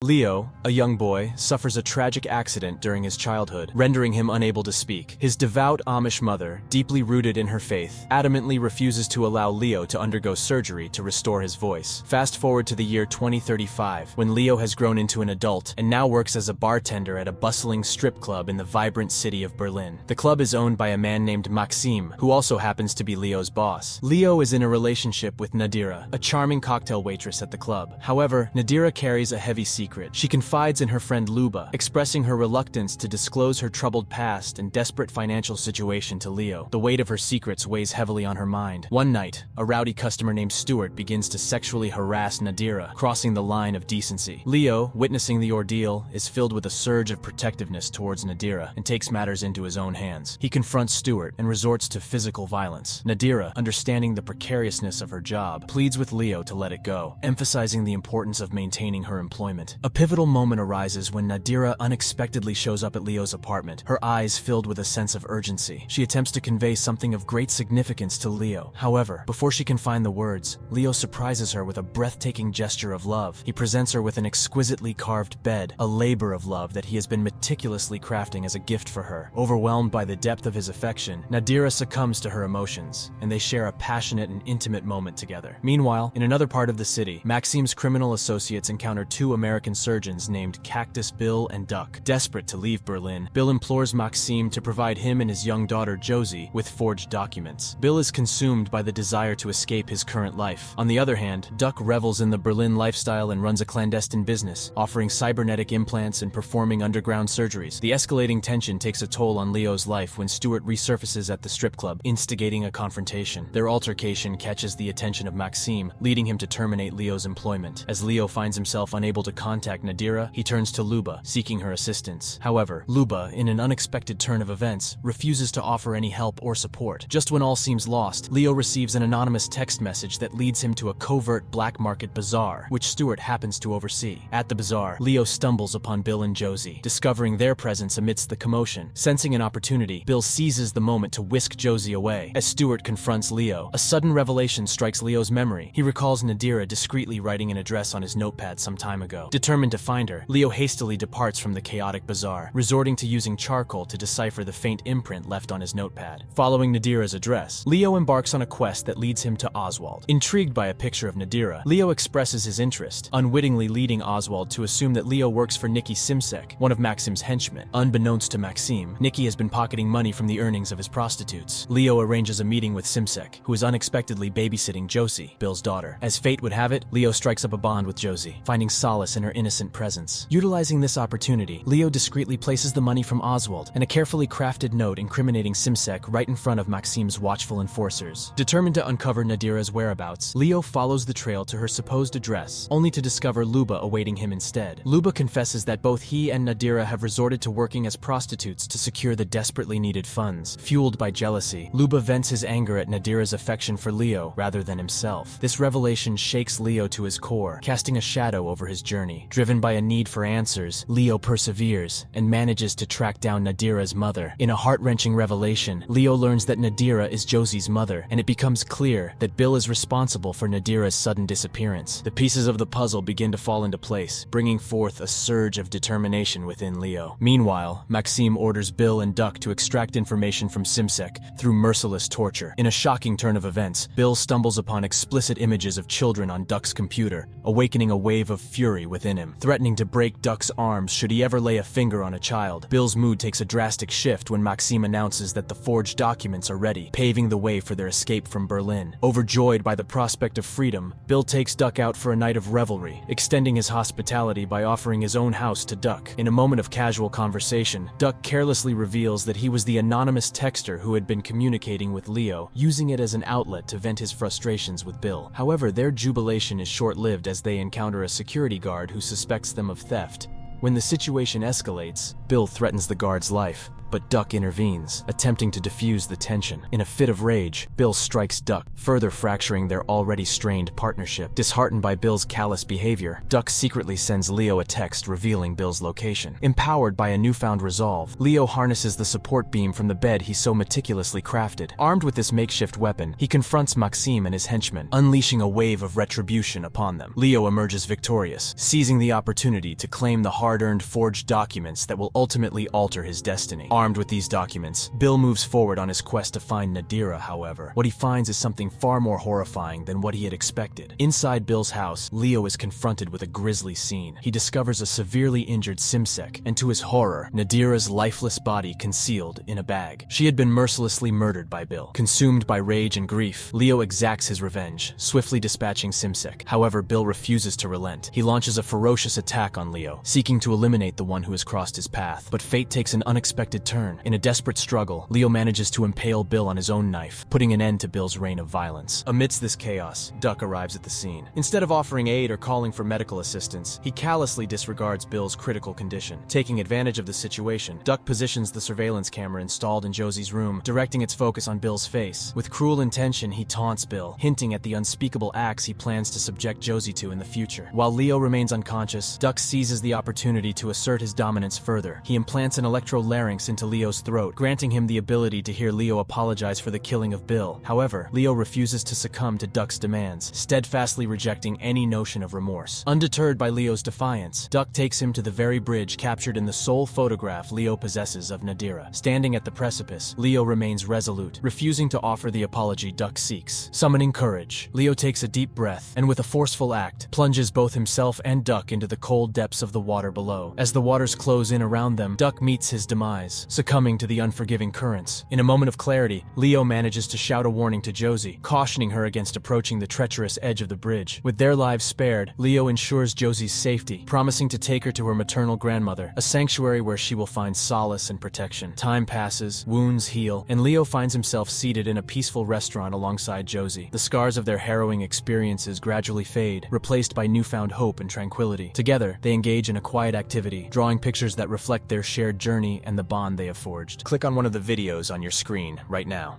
Leo, a young boy, suffers a tragic accident during his childhood, rendering him unable to speak. His devout Amish mother, deeply rooted in her faith, adamantly refuses to allow Leo to undergo surgery to restore his voice. Fast forward to the year 2035, when Leo has grown into an adult and now works as a bartender at a bustling strip club in the vibrant city of Berlin. The club is owned by a man named Maksim, who also happens to be Leo's boss. Leo is in a relationship with Nadira, a charming cocktail waitress at the club. However, Nadira carries a heavy secret. She confides in her friend Luba, expressing her reluctance to disclose her troubled past and desperate financial situation to Leo. The weight of her secrets weighs heavily on her mind. One night, a rowdy customer named Stuart begins to sexually harass Nadira, crossing the line of decency. Leo, witnessing the ordeal, is filled with a surge of protectiveness towards Nadira and takes matters into his own hands. He confronts Stuart and resorts to physical violence. Nadira, understanding the precariousness of her job, pleads with Leo to let it go, emphasizing the importance of maintaining her employment. A pivotal moment arises when Nadira unexpectedly shows up at Leo's apartment, her eyes filled with a sense of urgency. She attempts to convey something of great significance to Leo. However, before she can find the words, Leo surprises her with a breathtaking gesture of love. He presents her with an exquisitely carved bed, a labor of love that he has been meticulously crafting as a gift for her. Overwhelmed by the depth of his affection, Nadira succumbs to her emotions, and they share a passionate and intimate moment together. Meanwhile, in another part of the city, Maksim's criminal associates encounter two American surgeons named Cactus Bill and Duck. Desperate to leave Berlin, Bill implores Maksim to provide him and his young daughter Josie with forged documents. Bill is consumed by the desire to escape his current life. On the other hand, Duck revels in the Berlin lifestyle and runs a clandestine business, offering cybernetic implants and performing underground surgeries. The escalating tension takes a toll on Leo's life when Stuart resurfaces at the strip club, instigating a confrontation. Their altercation catches the attention of Maksim, leading him to terminate Leo's employment. As Leo finds himself unable to contact Nadira, he turns to Luba, seeking her assistance. However, Luba, in an unexpected turn of events, refuses to offer any help or support. Just when all seems lost, Leo receives an anonymous text message that leads him to a covert black market bazaar, which Stuart happens to oversee. At the bazaar, Leo stumbles upon Bill and Josie, discovering their presence amidst the commotion. Sensing an opportunity, Bill seizes the moment to whisk Josie away. As Stuart confronts Leo, a sudden revelation strikes Leo's memory. He recalls Nadira discreetly writing an address on his notepad some time ago. Determined to find her, Leo hastily departs from the chaotic bazaar, resorting to using charcoal to decipher the faint imprint left on his notepad. Following Nadira's address, Leo embarks on a quest that leads him to Oswald. Intrigued by a picture of Nadira, Leo expresses his interest, unwittingly leading Oswald to assume that Leo works for Nikki Simsek, one of Maksim's henchmen. Unbeknownst to Maksim, Nikki has been pocketing money from the earnings of his prostitutes. Leo arranges a meeting with Simsek, who is unexpectedly babysitting Josie, Bill's daughter. As fate would have it, Leo strikes up a bond with Josie, finding solace in her innocent presence. Utilizing this opportunity, Leo discreetly places the money from Oswald and a carefully crafted note incriminating Simsek right in front of Maksim's watchful enforcers. Determined to uncover Nadira's whereabouts, Leo follows the trail to her supposed address, only to discover Luba awaiting him instead. Luba confesses that both he and Nadira have resorted to working as prostitutes to secure the desperately needed funds. Fueled by jealousy, Luba vents his anger at Nadira's affection for Leo rather than himself. This revelation shakes Leo to his core, casting a shadow over his journey. Driven by a need for answers, Leo perseveres and manages to track down Nadira's mother. In a heart-wrenching revelation, Leo learns that Nadira is Josie's mother, and it becomes clear that Bill is responsible for Nadira's sudden disappearance. The pieces of the puzzle begin to fall into place, bringing forth a surge of determination within Leo. Meanwhile, Maksim orders Bill and Duck to extract information from Simsek through merciless torture. In a shocking turn of events, Bill stumbles upon explicit images of children on Duck's computer, awakening a wave of fury within him. Threatening to break Duck's arms should he ever lay a finger on a child, Bill's mood takes a drastic shift when Maksim announces that the forged documents are ready, paving the way for their escape from Berlin. Overjoyed by the prospect of freedom, Bill takes Duck out for a night of revelry, extending his hospitality by offering his own house to Duck. In a moment of casual conversation, Duck carelessly reveals that he was the anonymous texter who had been communicating with Leo, using it as an outlet to vent his frustrations with Bill. However, their jubilation is short-lived as they encounter a security guard who suspects them of theft. When the situation escalates, Bill threatens the guard's life, but Duck intervenes, attempting to defuse the tension. In a fit of rage, Bill strikes Duck, further fracturing their already strained partnership. Disheartened by Bill's callous behavior, Duck secretly sends Leo a text revealing Bill's location. Empowered by a newfound resolve, Leo harnesses the support beam from the bed he so meticulously crafted. Armed with this makeshift weapon, he confronts Maksim and his henchmen, unleashing a wave of retribution upon them. Leo emerges victorious, seizing the opportunity to claim the hard-earned forged documents that will ultimately alter his destiny. Armed with these documents, Bill moves forward on his quest to find Nadira, however. What he finds is something far more horrifying than what he had expected. Inside Bill's house, Leo is confronted with a grisly scene. He discovers a severely injured Simsek, and to his horror, Nadira's lifeless body concealed in a bag. She had been mercilessly murdered by Bill. Consumed by rage and grief, Leo exacts his revenge, swiftly dispatching Simsek. However, Bill refuses to relent. He launches a ferocious attack on Leo, seeking to eliminate the one who has crossed his path. But fate takes an unexpected turn. In a desperate struggle, Leo manages to impale Bill on his own knife, putting an end to Bill's reign of violence. Amidst this chaos, Duck arrives at the scene. Instead of offering aid or calling for medical assistance, he callously disregards Bill's critical condition. Taking advantage of the situation, Duck positions the surveillance camera installed in Josie's room, directing its focus on Bill's face. With cruel intention, he taunts Bill, hinting at the unspeakable acts he plans to subject Josie to in the future. While Leo remains unconscious, Duck seizes the opportunity to assert his dominance further. He implants an electro-larynx into Leo's throat, granting him the ability to hear Leo apologize for the killing of Bill. However, Leo refuses to succumb to Duck's demands, steadfastly rejecting any notion of remorse. Undeterred by Leo's defiance, Duck takes him to the very bridge captured in the sole photograph Leo possesses of Nadira. Standing at the precipice, Leo remains resolute, refusing to offer the apology Duck seeks. Summoning courage, Leo takes a deep breath, and with a forceful act, plunges both himself and Duck into the cold depths of the water below. As the waters close in around them, Duck meets his demise, succumbing to the unforgiving currents. In a moment of clarity, Leo manages to shout a warning to Josie, cautioning her against approaching the treacherous edge of the bridge. With their lives spared, Leo ensures Josie's safety, promising to take her to her maternal grandmother, a sanctuary where she will find solace and protection. Time passes, wounds heal, and Leo finds himself seated in a peaceful restaurant alongside Josie. The scars of their harrowing experiences gradually fade, replaced by newfound hope and tranquility. Together, they engage in a quiet activity, drawing pictures that reflect their shared journey and the bond they have forged. Click on one of the videos on your screen right now.